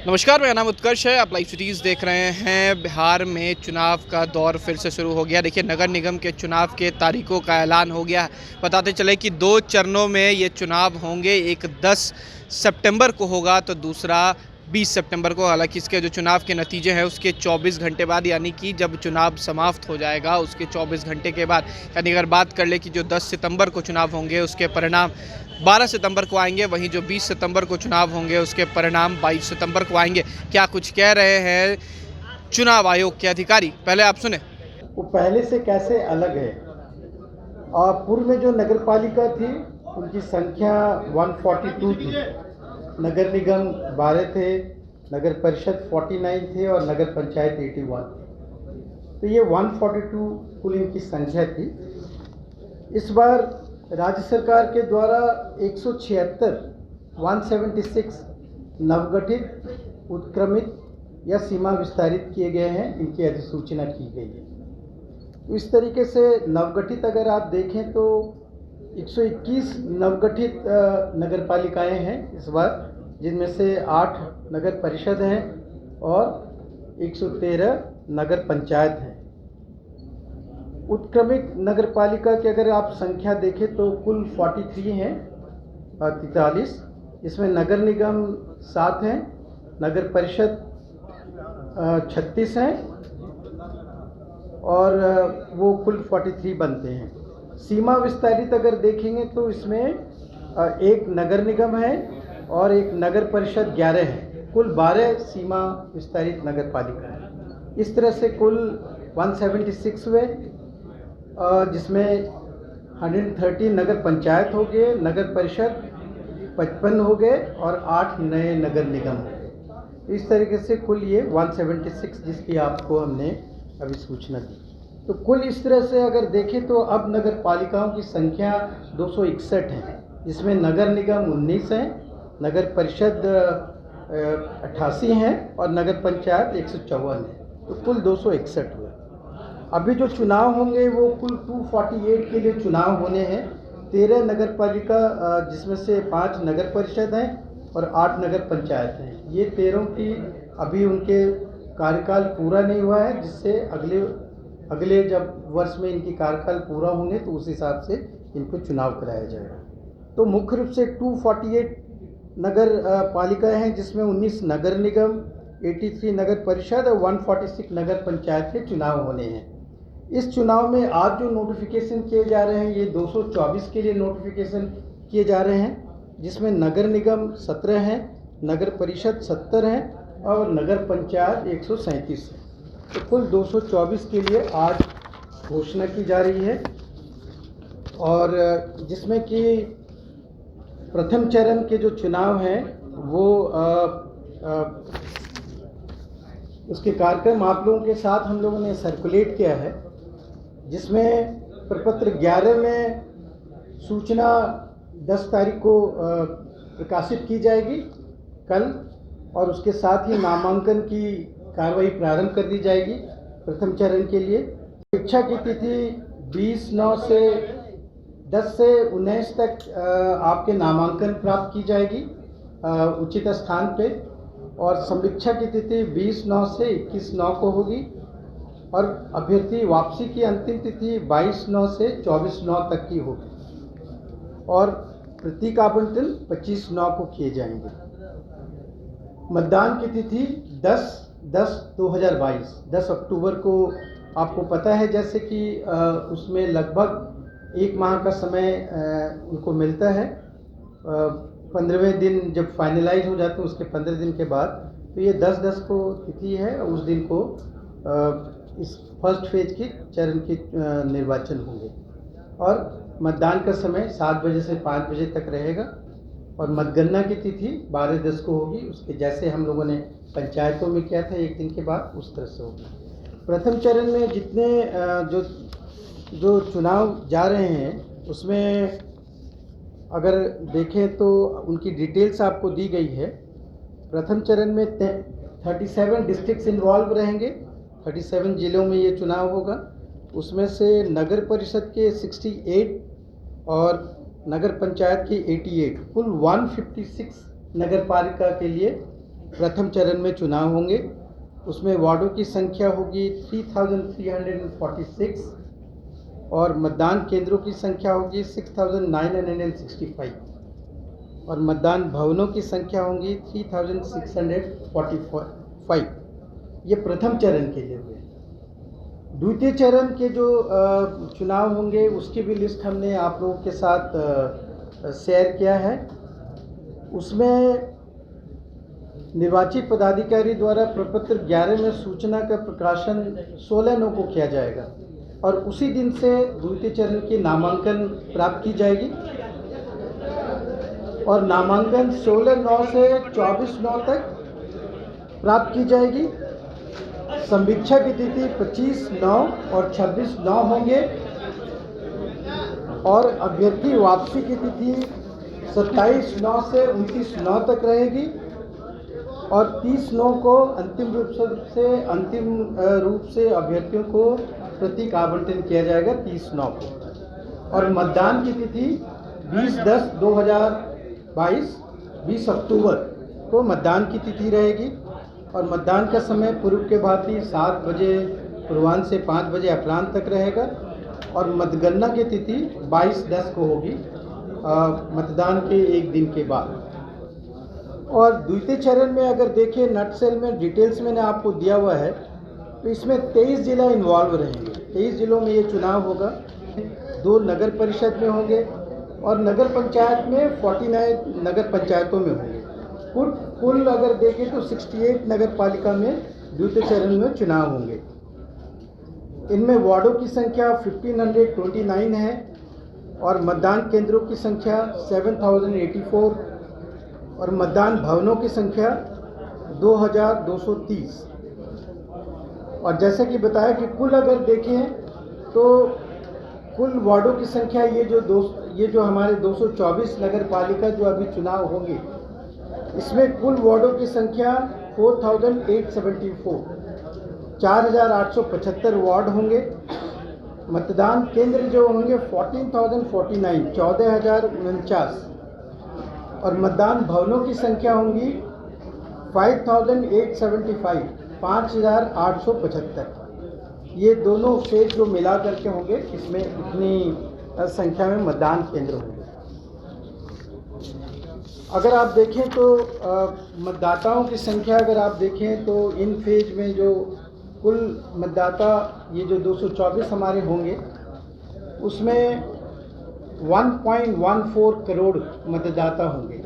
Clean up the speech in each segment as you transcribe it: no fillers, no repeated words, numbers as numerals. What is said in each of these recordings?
नमस्कार, मेरा नाम उत्कर्ष है। आप लाइव सिटीज़ देख रहे हैं। बिहार में चुनाव का दौर फिर से शुरू हो गया। देखिए, नगर निगम के चुनाव के तारीखों का ऐलान हो गया है। बताते चले कि 2 चरणों में ये चुनाव होंगे। एक 10 सितंबर को होगा तो दूसरा 20 सितंबर को। हालाँकि इसके जो चुनाव के नतीजे हैं उसके 24 घंटे बाद, यानी कि जब चुनाव समाप्त हो जाएगा उसके 24 घंटे के बाद, यानी अगर बात कर ले कि जो 10 सितंबर को चुनाव होंगे उसके परिणाम 12 सितंबर को आएंगे, वहीं जो 20 सितंबर को चुनाव होंगे उसके परिणाम 22 सितंबर को आएंगे। क्या कुछ कह रहे हैं चुनाव आयोग के अधिकारी, पहले आप सुने। वो पहले से कैसे अलग है। पूर्व में जो नगर पालिका थी उनकी संख्या 142 थी, नगर निगम 12 थे, नगर परिषद 49 थे और नगर पंचायत 81 थे। तो ये 142 कुल इनकी संख्या थी। इस बार राज्य सरकार के द्वारा 176 नवगठित, उत्क्रमित या सीमा विस्तारित किए गए हैं, इनकी अधिसूचना की गई है। तो इस तरीके से नवगठित अगर आप देखें तो 121 नवगठित नगर पालिकाएँ हैं इस बार, जिनमें से 8 नगर परिषद हैं और 113 नगर पंचायत हैं। उत्क्रमित नगर पालिका की अगर आप संख्या देखें तो कुल 43 हैं, 43। इसमें नगर निगम 7 हैं, नगर परिषद 36 हैं और वो कुल 43 बनते हैं। सीमा विस्तारित अगर देखेंगे तो इसमें एक नगर निगम है और एक नगर परिषद 11 है, कुल 12 सीमा विस्तारित नगर पालिका है। इस तरह से कुल 176 हुए, जिसमें 130 नगर पंचायत हो गए, नगर परिषद 55 हो गए और 8 नए नगर निगम हो गए। इस तरीके से कुल ये 176 जिसकी आपको हमने अभी सूचना दी। तो कुल इस तरह से अगर देखें तो अब नगर पालिकाओं की संख्या 261 है, जिसमें नगर निगम 19 हैं, नगर परिषद 88 हैं और नगर पंचायत 154 है। तो कुल 261 हुए। अभी जो चुनाव होंगे वो कुल 248 के लिए चुनाव होने हैं। 13 नगर पालिका, जिसमें से 5 नगर परिषद हैं और 8 नगर पंचायत हैं। ये 13 की अभी उनके कार्यकाल पूरा नहीं हुआ है, जिससे अगले जब वर्ष में इनकी कार्यकाल पूरा होंगे तो उस हिसाब से इनको चुनाव कराया जाएगा। तो मुख्य रूप से 248 नगर पालिकाएँ हैं, जिसमें 19 नगर निगम, 83 नगर परिषद और 146 नगर पंचायत के चुनाव होने हैं। इस चुनाव में आज जो नोटिफिकेशन किए जा रहे हैं ये 224 के लिए नोटिफिकेशन किए जा रहे हैं, जिसमें नगर निगम 17 हैं, नगर परिषद 70 हैं और नगर पंचायत 137 है। तो कुल 224 के लिए आज घोषणा की जा रही है और जिसमें कि प्रथम चरण के जो चुनाव हैं वो उसके कार्यक्रम आप लोगों के साथ हम लोगों ने सर्कुलेट किया है, जिसमें प्रपत्र 11 में सूचना 10 तारीख को प्रकाशित की जाएगी कल, और उसके साथ ही नामांकन की कार्रवाई प्रारंभ कर दी जाएगी प्रथम चरण के लिए। परीक्षा की तिथि 20/9 से 10 से 19 तक आपके नामांकन प्राप्त की जाएगी उचित स्थान पे, और समीक्षा की तिथि 20/9 से 21/9 को होगी और अभ्यर्थी वापसी की अंतिम तिथि 22/9 से 24/9 तक की होगी और प्रतीक आवंटन 25/9 को किए जाएंगे। मतदान की तिथि 10/10/2022 10 अक्टूबर को आपको पता है, जैसे कि उसमें लगभग 1 माह का समय उनको मिलता है। 15वें दिन जब फाइनलाइज हो जाते हैं उसके 15 दिन के बाद, तो ये 10/10 को तिथि है और उस दिन को इस फर्स्ट फेज की चरण की निर्वाचन होंगे और मतदान का समय 7 बजे से 5 बजे तक रहेगा और मतगणना की तिथि 12/10 को होगी। उसके जैसे हम लोगों ने पंचायतों में किया था 1 दिन के बाद, उस तरह से होगी। प्रथम चरण में जितने जो चुनाव जा रहे हैं उसमें अगर देखें तो उनकी डिटेल्स आपको दी गई है। प्रथम चरण में 37 डिस्ट्रिक्ट्स इन्वॉल्व रहेंगे, 37 जिलों में ये चुनाव होगा। उसमें से नगर परिषद के 68 और नगर पंचायत की 88, कुल 156 नगर पालिका के लिए प्रथम चरण में चुनाव होंगे। उसमें वार्डों की संख्या होगी 3346 और मतदान केंद्रों की संख्या होगी 6965 और मतदान भवनों की संख्या होगी 3645। ये प्रथम चरण के लिए हुए। द्वितीय चरण के जो चुनाव होंगे उसकी भी लिस्ट हमने आप लोगों के साथ शेयर किया है। उसमें निर्वाचित पदाधिकारी द्वारा प्रपत्र 11 में सूचना का प्रकाशन 16 नौ को किया जाएगा और उसी दिन से द्वितीय चरण की नामांकन प्राप्त की जाएगी और नामांकन 16 नौ से 24 नौ तक प्राप्त की जाएगी। समीक्षा की तिथि 25 नौ और 26 नौ होंगे और अभ्यर्थी वापसी की तिथि 27 नौ से 29 नौ तक रहेगी और 30 नौ को अंतिम रूप से अभ्यर्थियों को प्रतीक आवंटन किया जाएगा 30 नौ को। और मतदान की तिथि 20/10/2022 20 अक्टूबर को मतदान की तिथि रहेगी और मतदान का समय पूर्व के भांति 7 बजे पूर्वाह्न से 5 बजे अपराह्न तक रहेगा और मतगणना की तिथि 22/10 को होगी मतदान के एक दिन के बाद। और द्वितीय चरण में अगर देखें नटसेल में डिटेल्स मैंने आपको दिया हुआ है तो इसमें 23 जिला इन्वॉल्व रहेंगे। 23 जिलों में ये चुनाव होगा। 2 नगर परिषद में होंगे और नगर पंचायत में 49 नगर पंचायतों में होंगे। कुल अगर देखें तो 68 नगर पालिका में द्वितीय चरण में चुनाव होंगे। इनमें वार्डों की संख्या 1529 है और मतदान केंद्रों की संख्या 7084 और मतदान भवनों की संख्या 2230। और जैसे कि बताया कि कुल अगर देखें तो कुल वार्डों की संख्या ये जो हमारे 224 नगर पालिका जो अभी चुनाव होंगे इसमें कुल वार्डों की संख्या 4874 4875 वार्ड होंगे। मतदान केंद्र जो होंगे 14049 14049 और मतदान भवनों की संख्या होंगी 5875 5875। ये दोनों फेज जो मिला करके होंगे इसमें इतनी संख्या में मतदान केंद्र होंगे। अगर आप देखें तो मतदाताओं की संख्या अगर आप देखें तो इन फेज में जो कुल मतदाता ये जो 224 हमारे होंगे उसमें 1.14 करोड़ मतदाता होंगे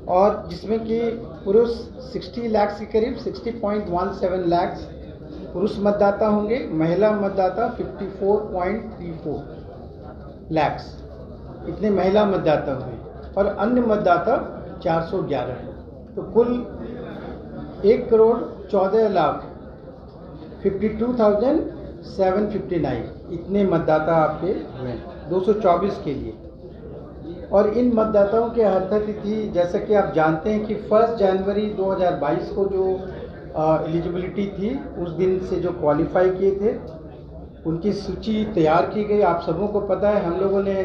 और जिसमें कि पुरुष 60 लाख के करीब 60.17 लाख पुरुष मतदाता होंगे। महिला मतदाता 54.34 लाख इतने महिला मतदाता होंगे और अन्य मतदाता 411 हैं। तो कुल 1,14,52,759 इतने मतदाता आपके हुए 224 के लिए। और इन मतदाताओं की अर्हता तिथि जैसा कि आप जानते हैं कि 1 जनवरी 2022 को जो एलिजिबिलिटी थी उस दिन से जो क्वालिफाई किए थे उनकी सूची तैयार की गई। आप सबों को पता है हम लोगों ने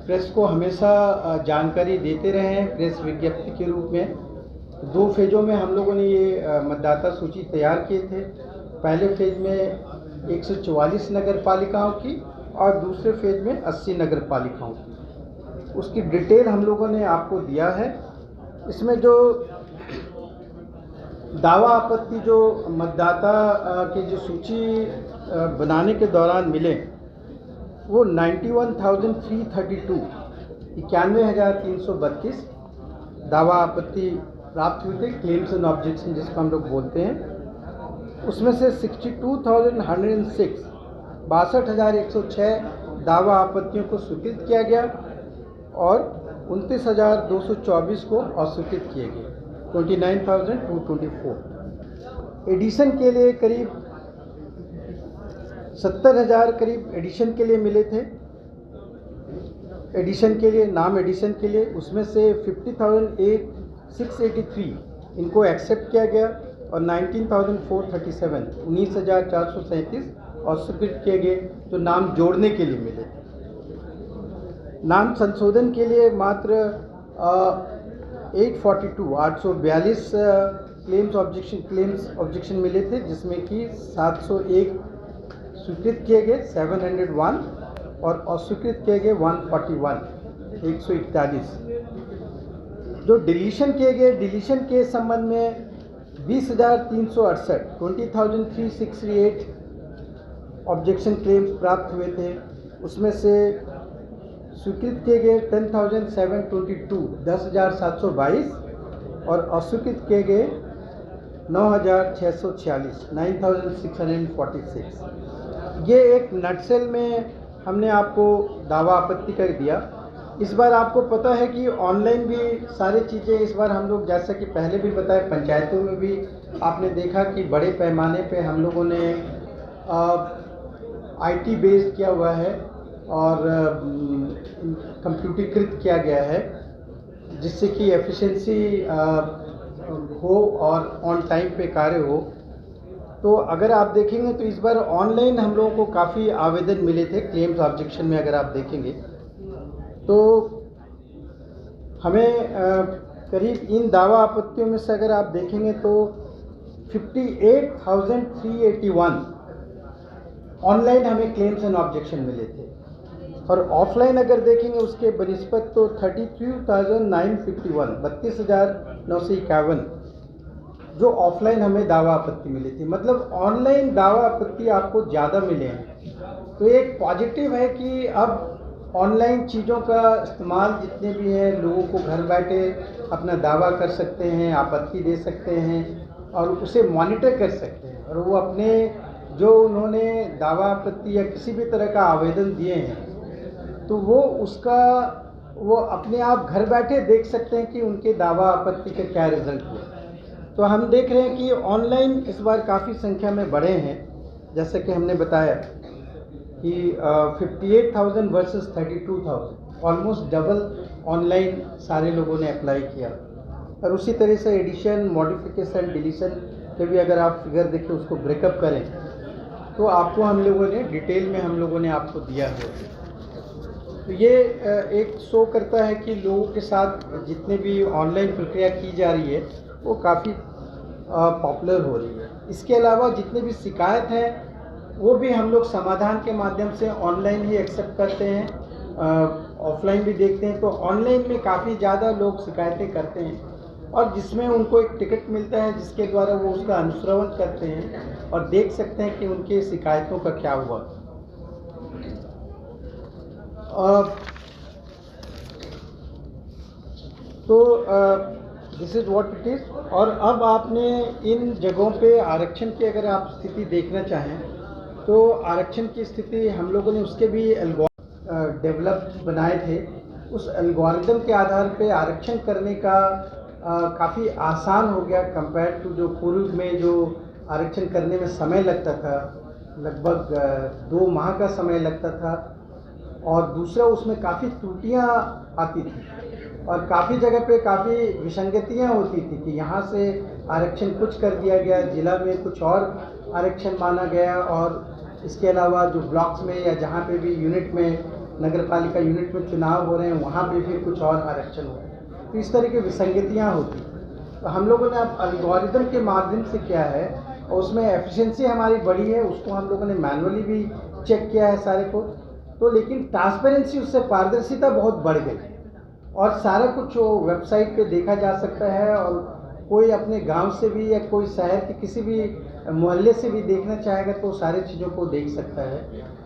प्रेस को हमेशा जानकारी देते रहे हैं प्रेस विज्ञप्ति के रूप में। 2 फेजों में हम लोगों ने ये मतदाता सूची तैयार किए थे। पहले फेज में 144 नगर पालिकाओं की और दूसरे फेज में 80 नगर पालिकाओं की। उसकी डिटेल हम लोगों ने आपको दिया है। इसमें जो दावा आपत्ति जो मतदाता की जो सूची बनाने के दौरान मिले वो 91,332 91,332 दावा आपत्ति प्राप्त हुए थे, क्लेम्स एंड ऑब्जेक्शन जिसको हम लोग बोलते हैं। उसमें से 62,106 62,106 दावा आपत्तियों को स्वीकृत किया गया और 29,224 को अस्वीकृत किए गए 29,224। एडिशन के लिए करीब 70,000 करीब एडिशन के लिए मिले थे। एडिशन के लिए नाम एडिशन के लिए उसमें से 50,683 इनको एक्सेप्ट किया गया और 19,437 19,437 अस्वीकृत किए गए जो नाम जोड़ने के लिए मिले थे। नाम संशोधन के लिए मात्र 842 ऑब्जेक्शन मिले थे, जिसमें कि 701 स्वीकृत किए गए 701 और अस्वीकृत किए गए 141 जो डिलीशन किए गए, डिलीशन के संबंध में 20,368 20,368 ऑब्जेक्शन क्लेम्स प्राप्त हुए थे। उसमें से स्वीकृत किए गए 10,722 10,722 और अस्वीकृत किए गए 9,646 9,646। ये एक नटसेल में हमने आपको दावा आपत्ति कर दिया। इस बार आपको पता है कि ऑनलाइन भी सारी चीज़ें इस बार हम लोग, जैसा कि पहले भी बताया, पंचायतों में भी आपने देखा कि बड़े पैमाने पे हम लोगों ने आईटी बेस्ड किया हुआ है और कंप्यूटरीकृत किया गया है, जिससे कि एफिशिएंसी हो और ऑन टाइम पे कार्य हो। तो अगर आप देखेंगे तो इस बार ऑनलाइन हम लोगों को काफ़ी आवेदन मिले थे क्लेम्स ऑब्जेक्शन में। अगर आप देखेंगे तो हमें करीब इन दावा आपत्तियों में से अगर आप देखेंगे तो 58,381 ऑनलाइन हमें क्लेम्स एंड ऑब्जेक्शन मिले थे, और ऑफलाइन अगर देखेंगे उसके बनिस्बत तो 32,951 32,951 जो ऑफलाइन हमें दावा आपत्ति मिली थी। मतलब ऑनलाइन दावा आपत्ति आपको ज़्यादा मिले हैं। तो एक पॉजिटिव है कि अब ऑनलाइन चीज़ों का इस्तेमाल जितने भी हैं, लोगों को घर बैठे अपना दावा कर सकते हैं, आपत्ति दे सकते हैं और उसे मॉनिटर कर सकते हैं, और वो अपने जो उन्होंने दावा आपत्ति या किसी भी तरह का आवेदन दिए हैं तो वो अपने आप घर बैठे देख सकते हैं कि उनके दावा आपत्ति का क्या रिजल्ट हुआ। तो हम देख रहे हैं कि ऑनलाइन इस बार काफ़ी संख्या में बढ़े हैं, जैसे कि हमने बताया कि 58,000 वर्सेस 32,000, ऑलमोस्ट डबल ऑनलाइन सारे लोगों ने अप्लाई किया। और उसी तरह से एडिशन, मॉडिफिकेशन, डिलीशन के भी अगर आप फिगर देखें, उसको ब्रेकअप करें तो आपको हम लोगों ने डिटेल में हम लोगों ने आपको दिया है। तो ये एक शो करता है कि लोगों के साथ जितने भी ऑनलाइन प्रक्रिया की जा रही है वो काफ़ी पॉपुलर हो रही है। इसके अलावा जितने भी शिकायत हैं वो भी हम लोग समाधान के माध्यम से ऑनलाइन ही एक्सेप्ट करते हैं, ऑफलाइन भी देखते हैं। तो ऑनलाइन में काफ़ी ज़्यादा लोग शिकायतें करते हैं और जिसमें उनको एक टिकट मिलता है जिसके द्वारा वो उसका अनुश्रवण करते हैं और देख सकते हैं कि उनकी शिकायतों का क्या हुआ। This is what it is. और अब आपने इन जगहों पे आरक्षण की अगर आप स्थिति देखना चाहें तो आरक्षण की स्थिति हम लोगों ने उसके भी डेवलप बनाए थे। उस एल्गोरिदम के आधार पे आरक्षण करने का काफ़ी आसान हो गया कंपेयर टू जो पूर्व में जो आरक्षण करने में समय लगता था, लगभग 2 माह का समय लगता था। और दूसरा उसमें काफ़ी त्रुटियां आती थी और काफ़ी जगह पे काफ़ी विसंगतियां होती थी कि यहाँ से आरक्षण कुछ कर दिया गया, जिला में कुछ और आरक्षण माना गया, और इसके अलावा जो ब्लॉक्स में या जहाँ पे भी यूनिट में, नगर पालिका यूनिट में चुनाव हो रहे हैं वहाँ पे फिर कुछ और आरक्षण हो। तो इस तरह की विसंगतियाँ होती। तो हम लोगों ने अब एल्गोरिदम के माध्यम से किया है और उसमें एफिशिएंसी हमारी बढ़ी है, उसको हम लोगों ने मैनुअली भी चेक किया है सारे को। तो लेकिन ट्रांसपेरेंसी, उससे पारदर्शिता बहुत बढ़ गई और सारा कुछ वो वेबसाइट पे देखा जा सकता है और कोई अपने गांव से भी या कोई शहर के किसी भी मोहल्ले से भी देखना चाहेगा तो सारी चीज़ों को देख सकता है।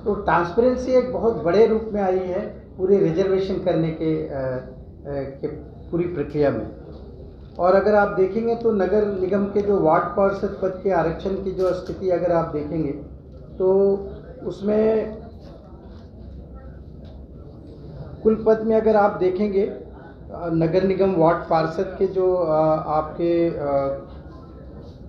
तो ट्रांसपेरेंसी एक बहुत बड़े रूप में आई है पूरे रिजर्वेशन करने के पूरी प्रक्रिया में। और अगर आप देखेंगे तो नगर निगम के जो वार्ड पार्षद पद के आरक्षण की जो स्थिति अगर आप देखेंगे तो उसमें कुल पद में अगर आप देखेंगे नगर निगम वार्ड पार्षद के जो आपके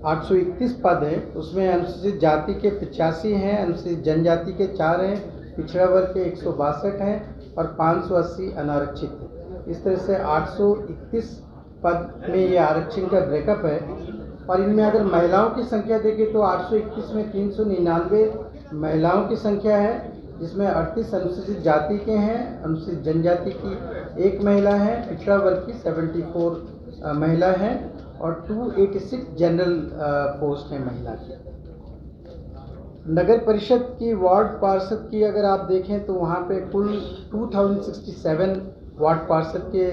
831 पद हैं, उसमें अनुसूचित जाति के 85 हैं, अनुसूचित जनजाति के 4 हैं, पिछड़ा वर्ग के 162 हैं और 580 अनारक्षित हैं। इस तरह से 831 पद में ये आरक्षण का ब्रेकअप है। और इनमें अगर महिलाओं की संख्या देखें तो 821 में 399 महिलाओं की संख्या है, जिसमें 38 अनुसूचित जाति के हैं, अनुसूचित जनजाति की 1 महिला है, पिछड़ा वर्ग की 74 महिला हैं और 286 जनरल पोस्ट हैं महिला की। नगर परिषद की वार्ड पार्षद की अगर आप देखें तो वहाँ पे कुल 2067 वार्ड पार्षद के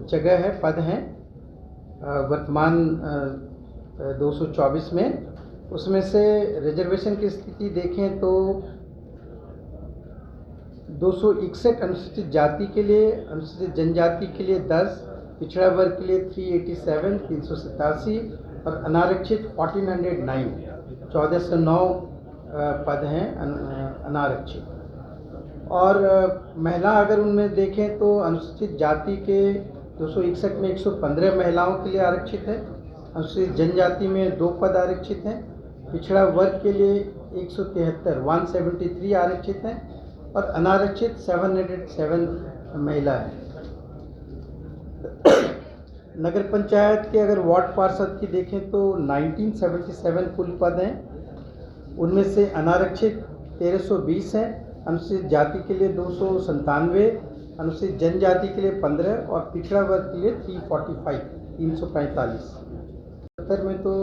जगह है, पद हैं वर्तमान 224 में। उसमें से रिजर्वेशन की स्थिति देखें तो 261 अनुसूचित जाति के लिए, अनुसूचित जनजाति के लिए 10, पिछड़ा वर्ग के लिए 387 387 और अनारक्षित 1409 1409 पद हैं अनारक्षित। और महिला अगर उनमें देखें तो अनुसूचित जाति के 261 में 115 महिलाओं के लिए आरक्षित है, अनुसूचित जनजाति में 2 पद आरक्षित हैं, पिछड़ा वर्ग के लिए 173 आरक्षित हैं और अनारक्षित 707 महिला है। नगर पंचायत के अगर वार्ड पार्षद की देखें तो 1977 कुल पद हैं, उनमें से अनारक्षित 1320 हैं, अनुसूचित जाति के लिए 297, अनुसूचित जनजाति के लिए 15 और पिछड़ा वर्ग के लिए 345। सत्तर में तो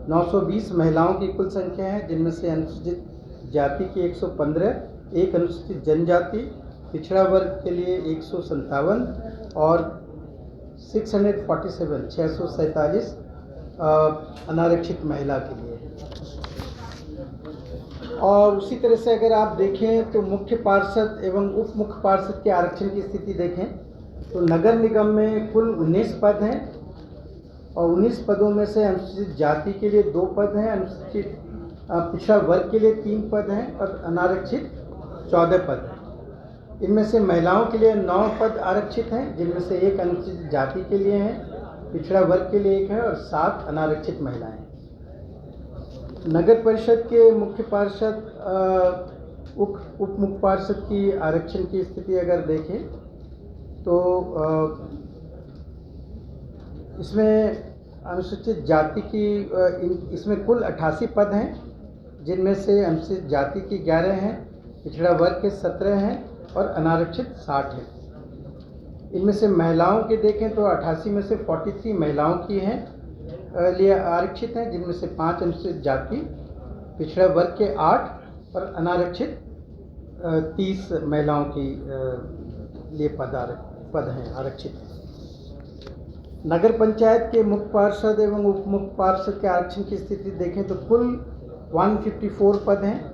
920 महिलाओं की कुल संख्या है, जिनमें से अनुसूचित जाति की 115, एक अनुसूचित जनजाति, पिछड़ा वर्ग के लिए 157 और 647 अनारक्षित महिला के लिए। और उसी तरह से अगर आप देखें तो मुख्य पार्षद एवं उप मुख्य पार्षद के आरक्षण की स्थिति देखें तो नगर निगम में कुल 19 पद हैं और 19 पदों में से अनुसूचित जाति के लिए 2 पद हैं, अनुसूचित पिछड़ा वर्ग के लिए 3 पद हैं और अनारक्षित 14 पद हैं। इनमें से महिलाओं के लिए 9 पद आरक्षित हैं, जिनमें से 1 अनुसूचित जाति के लिए है, पिछड़ा वर्ग के लिए 1 है और 7 अनारक्षित महिलाएं हैं। नगर परिषद के मुख्य पार्षद उप मुख्य पार्षद की आरक्षण की स्थिति अगर देखें तो इसमें अनुसूचित जाति की इसमें कुल 88 पद हैं, जिनमें से अनुसूचित जाति की 11 हैं, पिछड़ा वर्ग के 17 हैं और अनारक्षित 60 हैं। इनमें से महिलाओं के देखें तो 88 में से 43 महिलाओं की हैं लिए आरक्षित हैं, जिनमें से 5 अनुसूचित जाति, पिछड़ा वर्ग के 8 और अनारक्षित 30 महिलाओं की लिए पद हैं आरक्षित हैं। नगर पंचायत के मुख्य पार्षद एवं उप मुख्य पार्षद के आरक्षण की स्थिति देखें तो कुल 154 पद हैं,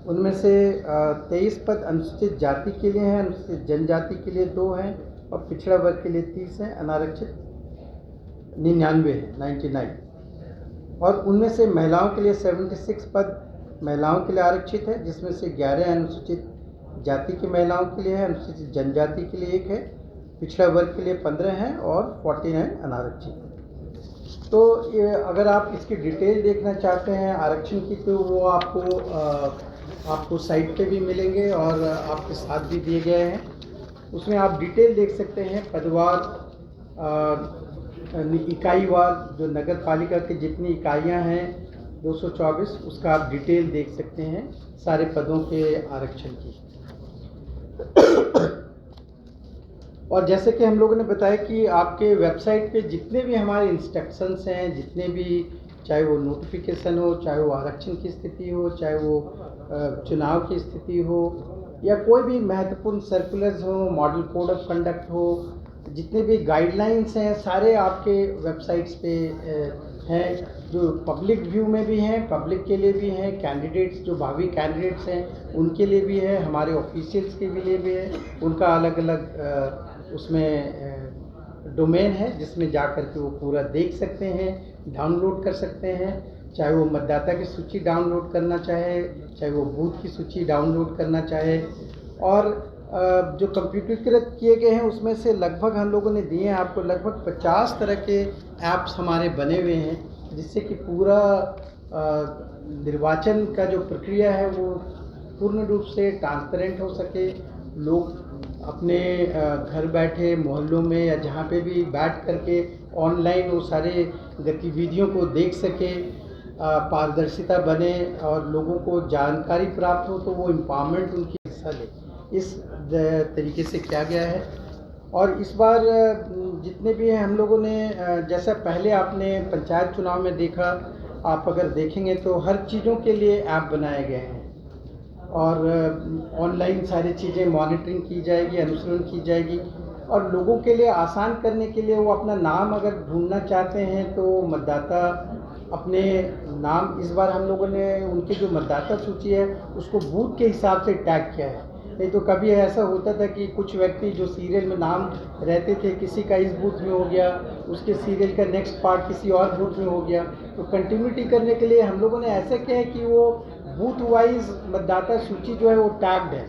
उनमें से 23 पद अनुसूचित जाति के लिए हैं, अनुसूचित जनजाति के लिए 2 हैं और पिछड़ा वर्ग के लिए 30 हैं, अनारक्षित 99 है 99। और उनमें से महिलाओं के लिए 76 पद महिलाओं के लिए आरक्षित है, जिसमें से 11 अनुसूचित जाति की महिलाओं के लिए है, अनुसूचित जनजाति के लिए 1 है, पिछड़ा वर्ग के लिए 15 हैं और 49 अनारक्षित। तो ये अगर आप इसकी डिटेल देखना चाहते हैं आरक्षण की तो वो आपको साइट पे भी मिलेंगे और आपके साथ भी दिए गए हैं। उसमें आप डिटेल देख सकते हैं पदवार, इकाईवार, जो नगर पालिका की जितनी इकाइयां हैं 224, उसका आप डिटेल देख सकते हैं सारे पदों के आरक्षण की। और जैसे कि हम लोगों ने बताया कि आपके वेबसाइट पे जितने भी हमारे इंस्ट्रक्शंस हैं, जितने भी चाहे वो नोटिफिकेशन हो, चाहे वो आरक्षण की स्थिति हो, चाहे वो चुनाव की स्थिति हो या कोई भी महत्वपूर्ण सर्कुलर्स हो, मॉडल कोड ऑफ कंडक्ट हो, जितने भी गाइडलाइंस हैं सारे आपके वेबसाइट्स पे हैं, जो पब्लिक व्यू में भी हैं, पब्लिक के लिए भी हैं, कैंडिडेट्स जो भावी कैंडिडेट्स हैं उनके लिए भी है, हमारे ऑफिशियल्स के लिए भी है, उनका अलग अलग उसमें डोमेन है जिसमें जा कर के वो पूरा देख सकते हैं, डाउनलोड कर सकते हैं, चाहे वो मतदाता की सूची डाउनलोड करना चाहे, चाहे वो बूथ की सूची डाउनलोड करना चाहे। और जो कंप्यूटरीकृत किए गए हैं उसमें से लगभग हम लोगों ने दिए हैं आपको लगभग 50 तरह के ऐप्स हमारे बने हुए हैं, जिससे कि पूरा निर्वाचन का जो प्रक्रिया है वो पूर्ण रूप से ट्रांसपेरेंट हो सके, लोग अपने घर बैठे मोहल्लों में या जहाँ पे भी बैठ करके ऑनलाइन वो सारे गतिविधियों को देख सके, पारदर्शिता बने और लोगों को जानकारी प्राप्त हो तो वो एम्पावरमेंट उनकी हिस्सा ले, इस तरीके से किया गया है। और इस बार जितने भी हैं हम लोगों ने जैसा पहले आपने पंचायत चुनाव में देखा, आप अगर देखेंगे तो हर चीज़ों के लिए ऐप बनाए गए हैं और ऑनलाइन सारी चीज़ें मॉनिटरिंग की जाएगी, अनुसरण की जाएगी और लोगों के लिए आसान करने के लिए वो अपना नाम अगर ढूंढना चाहते हैं तो मतदाता अपने नाम, इस बार हम लोगों ने उनके जो मतदाता सूची है उसको बूथ के हिसाब से टैग किया है। नहीं तो कभी ऐसा होता था कि कुछ व्यक्ति जो सीरियल में नाम रहते थे, किसी का इस बूथ में हो गया, उसके सीरियल का नेक्स्ट पार्ट किसी और बूथ में हो गया, तो कंटिन्यूटी करने के लिए हम लोगों ने ऐसा किया है कि वो बूथ वाइज मतदाता सूची जो है वो टैग्ड है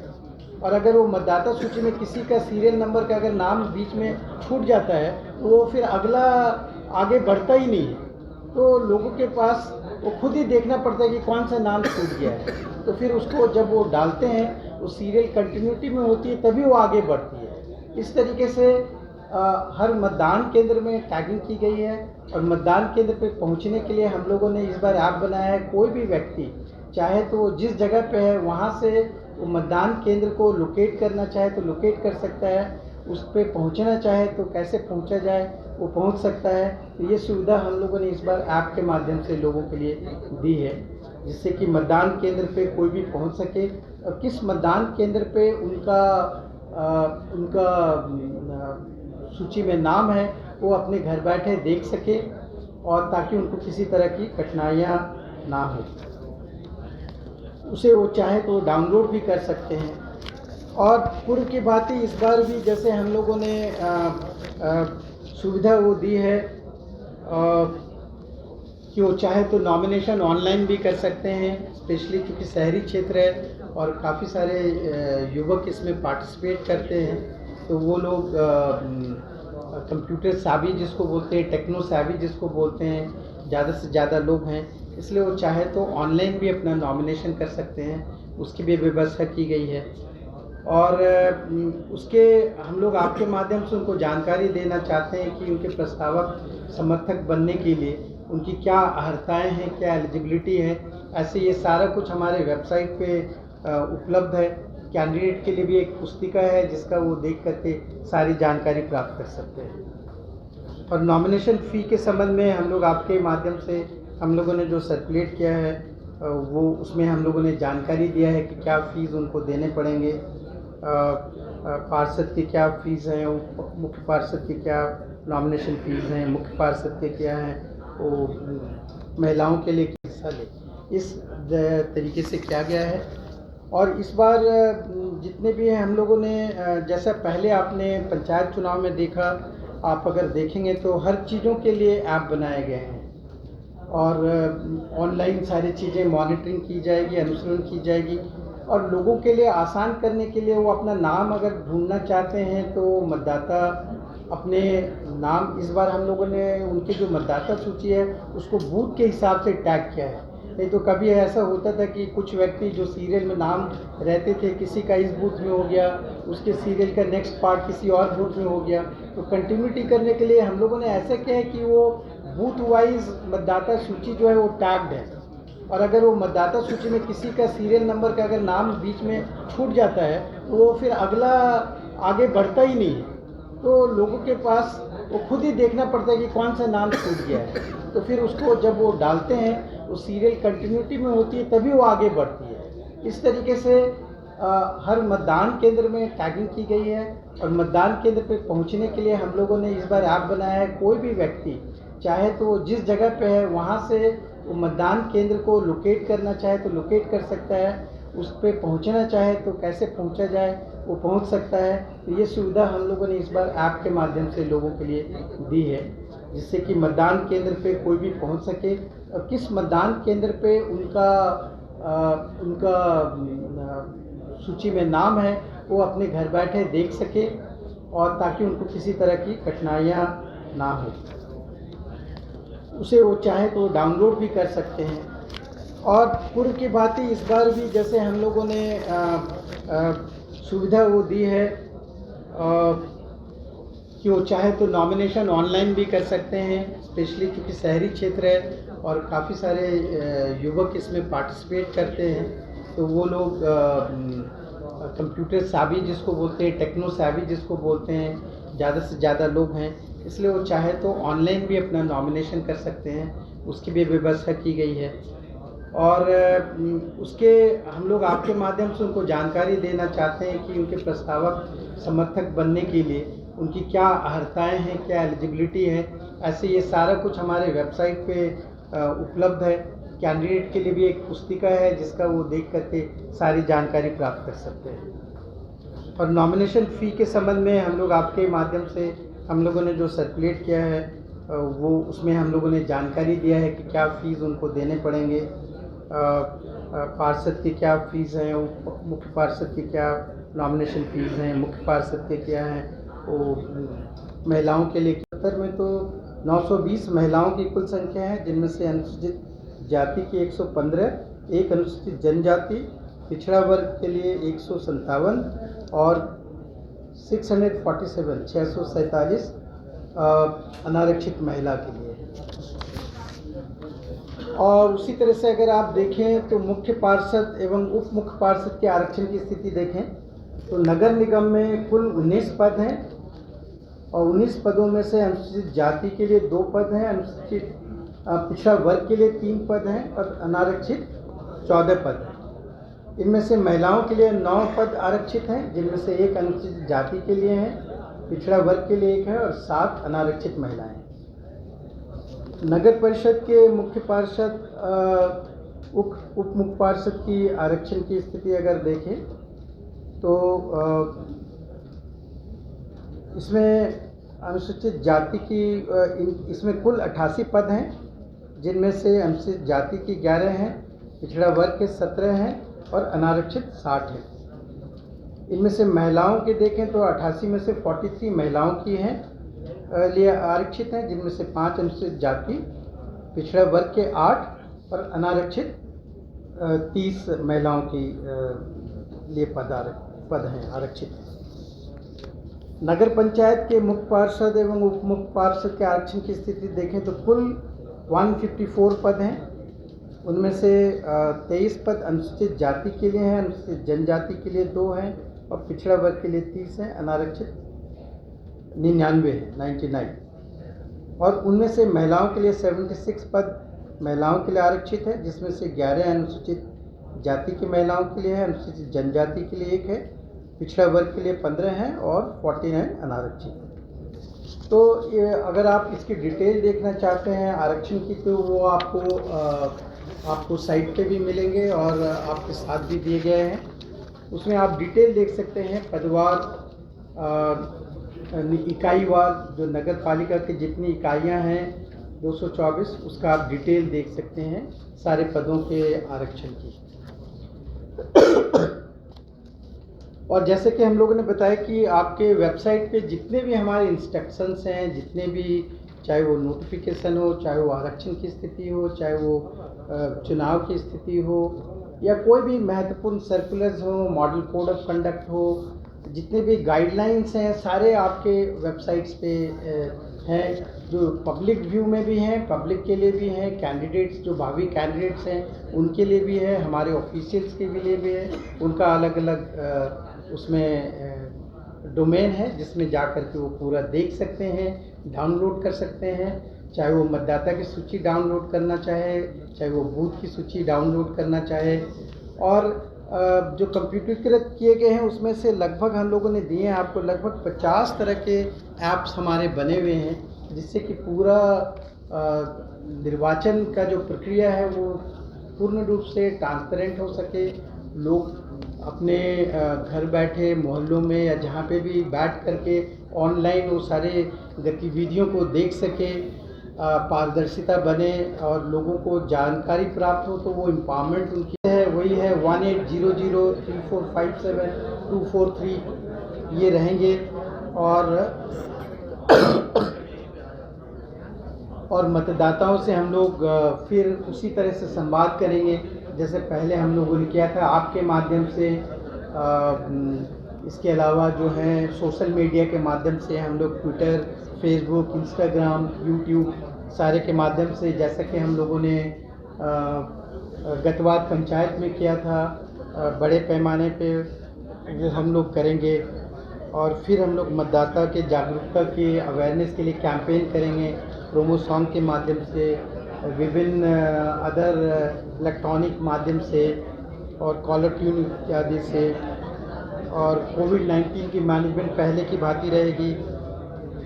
और अगर वो मतदाता सूची में किसी का सीरियल नंबर का अगर नाम बीच में छूट जाता है तो वो फिर अगला आगे बढ़ता ही नहीं है, तो लोगों के पास वो खुद ही देखना पड़ता है कि कौन सा नाम छूट गया है। तो फिर उसको जब वो डालते हैं वो सीरियल कंटिन्यूटी में होती है तभी वो आगे बढ़ती है। इस तरीके से हर मतदान केंद्र में टैगिंग की गई है और मतदान केंद्र पे पहुंचने के लिए हम लोगों ने इस बार ऐप बनाया है। कोई भी व्यक्ति चाहे तो वो जिस जगह पे है वहाँ से वो मतदान केंद्र को लोकेट करना चाहे तो लोकेट कर सकता है, उस पर पहुँचना चाहे तो कैसे पहुँचा जाए वो पहुँच सकता है। तो ये सुविधा हम लोगों ने इस बार ऐप के माध्यम से लोगों के लिए दी है, जिससे कि मतदान केंद्र पे कोई भी पहुँच सके और किस मतदान केंद्र पे उनका सूची में नाम है वो अपने घर बैठे देख सके और ताकि उनको किसी तरह की कठिनाइयाँ ना हो। उसे वो चाहे तो डाउनलोड भी कर सकते हैं। और पूर्व की बात ही इस बार भी जैसे हम लोगों ने सुविधा वो दी है कि वो चाहे तो नॉमिनेशन ऑनलाइन भी कर सकते हैं, स्पेशली क्योंकि शहरी क्षेत्र है और काफ़ी सारे युवक इसमें पार्टिसिपेट करते हैं, तो वो लोग कंप्यूटर सावी जिसको बोलते हैं, टेक्नो सावी जिसको बोलते हैं, ज़्यादा से ज़्यादा लोग हैं, इसलिए वो चाहे तो ऑनलाइन भी अपना नॉमिनेशन कर सकते हैं, उसकी भी व्यवस्था की गई है। और उसके हम लोग आपके माध्यम से उनको जानकारी देना चाहते हैं कि उनके प्रस्तावक समर्थक बनने के लिए उनकी क्या अर्हताएँ हैं, क्या एलिजिबिलिटी है। ऐसे ये सारा कुछ हमारे वेबसाइट पे उपलब्ध है। कैंडिडेट के लिए भी एक पुस्तिका है जिसका वो देख करके सारी जानकारी प्राप्त कर सकते हैं। और नॉमिनेशन फ़ी के संबंध में हम लोग आपके माध्यम से हम लोगों ने जो सर्कुलेट किया है वो उसमें हम लोगों ने जानकारी दिया है कि क्या फ़ीस उनको देने पड़ेंगे, पार्षद की क्या फ़ीस हैं, मुख्य पार्षद की क्या नॉमिनेशन फ़ीस हैं, मुख्य पार्षद के क्या हैं, वो महिलाओं के लिए हिस्सा ले, इस तरीके से किया गया है। और इस बार जितने भी हैं हम लोगों ने जैसा पहले आपने पंचायत चुनाव में देखा, आप अगर देखेंगे तो हर चीज़ों के लिए ऐप बनाए गए हैं और ऑनलाइन सारी चीज़ें मॉनिटरिंग की जाएगी, अनुसरण की जाएगी और लोगों के लिए आसान करने के लिए वो अपना नाम अगर ढूंढना चाहते हैं तो मतदाता अपने नाम, इस बार हम लोगों ने उनके जो मतदाता सूची है उसको बूथ के हिसाब से टैग किया है। नहीं तो कभी ऐसा होता था कि कुछ व्यक्ति जो सीरियल में नाम रहते थे, किसी का इस बूथ में हो गया, उसके सीरियल का नेक्स्ट पार्ट किसी और बूथ में हो गया, तो कंटिन्यूटी करने के लिए हम लोगों ने ऐसा किया है कि वो बूथ वाइज मतदाता सूची जो है वो टैग्ड है और अगर वो मतदाता सूची में किसी का सीरियल नंबर का अगर नाम बीच में छूट जाता है तो वो फिर अगला आगे बढ़ता ही नहीं है, तो लोगों के पास वो खुद ही देखना पड़ता है कि कौन सा नाम छूट गया है, तो फिर उसको जब वो डालते हैं वो सीरियल कंटिन्यूटी में होती है तभी वो आगे बढ़ती है। इस तरीके से हर मतदान केंद्र में टैगिंग की गई है और मतदान केंद्र पे पहुंचने के लिए हम लोगों ने इस बार ऐप बनाया है। कोई भी व्यक्ति चाहे तो वो जिस जगह पे है वहाँ से वो मतदान केंद्र को लोकेट करना चाहे तो लोकेट कर सकता है, उस पर पहुँचना चाहे तो कैसे पहुँचा जाए वो पहुँच सकता है। तो ये सुविधा हम लोगों ने इस बार ऐप के माध्यम से लोगों के लिए दी है, जिससे कि मतदान केंद्र पे कोई भी पहुँच सके और किस मतदान केंद्र पे उनका सूची में नाम है वो अपने घर बैठे देख सके और ताकि उनको किसी तरह की कठिनाइयाँ ना हो। उसे वो चाहे तो डाउनलोड भी कर सकते हैं। और पूर्व की बात ही इस बार भी जैसे हम लोगों ने सुविधा वो दी है कि वो चाहे तो नॉमिनेशन ऑनलाइन भी कर सकते हैं, स्पेशली क्योंकि शहरी क्षेत्र है और काफ़ी सारे युवक इसमें पार्टिसिपेट करते हैं, तो वो लोग कंप्यूटर सावी जिसको बोलते हैं, टेक्नो सावी जिसको बोलते हैं, ज़्यादा से ज़्यादा लोग हैं, इसलिए वो चाहे तो ऑनलाइन भी अपना नॉमिनेशन कर सकते हैं, उसकी भी व्यवस्था की गई है। और उसके हम लोग आपके माध्यम से उनको जानकारी देना चाहते हैं कि उनके प्रस्तावक समर्थक बनने के लिए उनकी क्या अर्हताएँ हैं, क्या एलिजिबिलिटी है। ऐसे ये सारा कुछ हमारे वेबसाइट पे उपलब्ध है। कैंडिडेट के लिए भी एक पुस्तिका है जिसका वो देख करके सारी जानकारी प्राप्त कर सकते हैं। और नॉमिनेशन फ़ी के संबंध में हम लोग आपके माध्यम से हम लोगों ने जो सर्कुलेट किया है वो उसमें हम लोगों ने जानकारी दिया है कि क्या फ़ीस उनको देने पड़ेंगे, पार्षद की क्या फ़ीस हैं, मुख्य पार्षद की क्या नॉमिनेशन फ़ीस हैं, मुख्य पार्षद के क्या हैं, वो महिलाओं के लिए 71 में तो 920 महिलाओं की कुल संख्या है, जिनमें से अनुसूचित जाति की 115, एक अनुसूचित जनजाति, पिछड़ा वर्ग के लिए 157 और 647 अनारक्षित महिला के लिए। और उसी तरह से अगर आप देखें तो मुख्य पार्षद एवं उप मुख्य पार्षद के आरक्षण की स्थिति देखें तो नगर निगम में कुल 19 पद हैं और 19 पदों में से अनुसूचित जाति के लिए 2 पद हैं, अनुसूचित पिछड़ा वर्ग के लिए 3 पद हैं और अनारक्षित 14 पद हैं। इनमें से महिलाओं के लिए 9 पद आरक्षित हैं, जिनमें से 1 अनुसूचित जाति के लिए है, पिछड़ा वर्ग के लिए 1 है और 7 अनारक्षित महिलाएं। नगर परिषद के मुख्य पार्षद उप मुख्य पार्षद की आरक्षण की स्थिति अगर देखें तो इसमें अनुसूचित जाति की इसमें कुल 88 पद हैं, जिनमें से अनुसूचित जाति की 11 हैं, पिछड़ा वर्ग के 17 हैं और अनारक्षित 60 हैं। इनमें से महिलाओं के देखें तो 88 में से 43 महिलाओं की हैं लिए आरक्षित हैं, जिनमें से 5 अनुसूचित जाति, पिछड़ा वर्ग के 8 और अनारक्षित 30 महिलाओं की लिए पद हैं आरक्षित हैं। नगर पंचायत के मुख्य पार्षद एवं उप मुख्य पार्षद के आरक्षण की स्थिति देखें तो कुल 154 पद हैं, उनमें से 23 पद अनुसूचित जाति के लिए हैं, अनुसूचित जनजाति के लिए 2 हैं और पिछड़ा वर्ग के लिए 30 हैं, अनारक्षित 99 है 99। और उनमें से महिलाओं के लिए 76 पद महिलाओं के लिए आरक्षित है, जिसमें से 11 अनुसूचित जाति की महिलाओं के लिए है, अनुसूचित जनजाति के लिए 1 है, पिछड़ा वर्ग के लिए 15 हैं और 49 अनारक्षित। तो ये अगर आप इसकी डिटेल देखना चाहते हैं आरक्षण की तो वो आपको साइट पे भी मिलेंगे और आपके साथ भी दिए गए हैं। उसमें आप डिटेल देख सकते हैं पदवार, इकाईवार, जो नगर पालिका की जितनी इकाइयां हैं 224, उसका आप डिटेल देख सकते हैं सारे पदों के आरक्षण की। और जैसे कि हम लोगों ने बताया कि आपके वेबसाइट पे जितने भी हमारे इंस्ट्रक्शंस हैं, जितने भी चाहे वो नोटिफिकेशन हो, चाहे वो आरक्षण की स्थिति हो, चाहे वो चुनाव की स्थिति हो या कोई भी महत्वपूर्ण सर्कुलर्स हो, मॉडल कोड ऑफ कंडक्ट हो, जितने भी गाइडलाइंस हैं सारे आपके वेबसाइट्स पे हैं, जो पब्लिक व्यू में भी हैं, पब्लिक के लिए भी हैं, कैंडिडेट्स जो भावी कैंडिडेट्स हैं उनके लिए भी है, हमारे ऑफिशियल्स के लिए भी है, उनका अलग अलग उसमें डोमेन है जिसमें जा कर के वो पूरा देख सकते हैं, डाउनलोड कर सकते हैं, चाहे वो मतदाता की सूची डाउनलोड करना चाहे, चाहे वो बूथ की सूची डाउनलोड करना चाहे। और जो कंप्यूटरीकृत किए गए हैं उसमें से लगभग हम लोगों ने दिए हैं आपको लगभग 50 तरह के ऐप्स हमारे बने हुए हैं, जिससे कि पूरा निर्वाचन का जो प्रक्रिया है वो पूर्ण रूप से ट्रांसपेरेंट हो सके, लोग अपने घर बैठे मोहल्लों में या जहाँ पे भी बैठ करके ऑनलाइन वो सारे गतिविधियों को देख सके, पारदर्शिता बने और लोगों को जानकारी प्राप्त हो, तो वो एम्पावरमेंट उनकी है वही है 18003457243243 ये रहेंगे। और मतदाताओं से हम लोग फिर उसी तरह से संवाद करेंगे जैसे पहले हम लोगों ने किया था आपके माध्यम से। इसके अलावा जो है सोशल मीडिया के माध्यम से हम लोग ट्विटर, फेसबुक, इंस्टाग्राम, यूट्यूब सारे के माध्यम से, जैसा कि हम लोगों ने गतवार पंचायत में किया था बड़े पैमाने पे, वो हम लोग करेंगे। और फिर हम लोग मतदाता के जागरूकता के अवेयरनेस के लिए कैंपेन करेंगे प्रोमो सॉन्ग के माध्यम से, विभिन्न अदर इलेक्ट्रॉनिक माध्यम से और कॉलर ट्यून इत्यादि से। और कोविड-19 की मैनेजमेंट पहले की भांति रहेगी।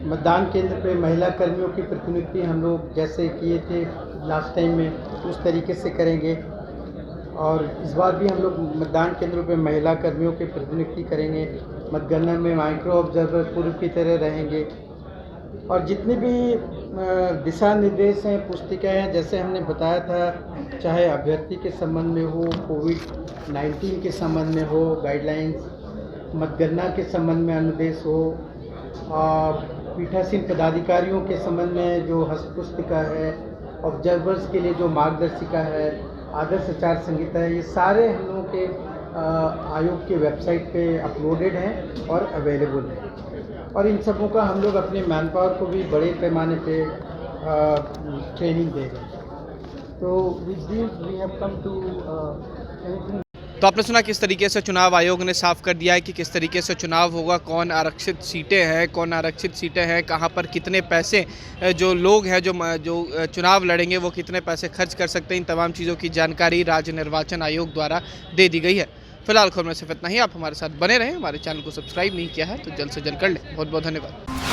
मतदान केंद्र पे महिला कर्मियों की प्रतिनियुक्ति हम लोग जैसे किए थे लास्ट टाइम में उस तरीके से करेंगे। और इस बार भी हम लोग मतदान केंद्रों पे महिला कर्मियों की प्रतिनियुक्ति करेंगे। मतगणना में माइक्रो ऑब्जर्वर पूर्व की तरह रहेंगे। और जितने भी दिशा निर्देश हैं, पुस्तिकाएँ हैं, जैसे हमने बताया था, चाहे अभ्यर्थी के संबंध में हो, कोविड-19 के संबंध में हो गाइडलाइंस, मतगणना के संबंध में अनुदेश हो, पीठासीन पदाधिकारियों के संबंध में जो हस्तपुस्तिका है, ऑब्जर्वर्स के लिए जो मार्गदर्शिका है, आदर्श आचार संहिता है, ये सारे हम लोगों के आयोग के वेबसाइट पे अपलोडेड हैं और अवेलेबल हैं। और इन सबों का हम लोग अपने मैन पावर को भी बड़े पैमाने पे ट्रेनिंग दे रहे हैं। तो with this we have come to anything. तो आपने सुना किस तरीके से चुनाव आयोग ने साफ कर दिया है कि किस तरीके से चुनाव होगा, कौन आरक्षित सीटें हैं, कौन आरक्षित सीटें हैं, कहां पर कितने पैसे जो लोग हैं जो चुनाव लड़ेंगे वो कितने पैसे खर्च कर सकते हैं। इन तमाम चीज़ों की जानकारी राज्य निर्वाचन आयोग द्वारा दे दी गई है। फिलहाल खबर में सिर्फ इतना ही। आप हमारे साथ बने रहें। हमारे चैनल को सब्सक्राइब नहीं किया है तो जल्द से जल्द कर लें। बहुत बहुत धन्यवाद।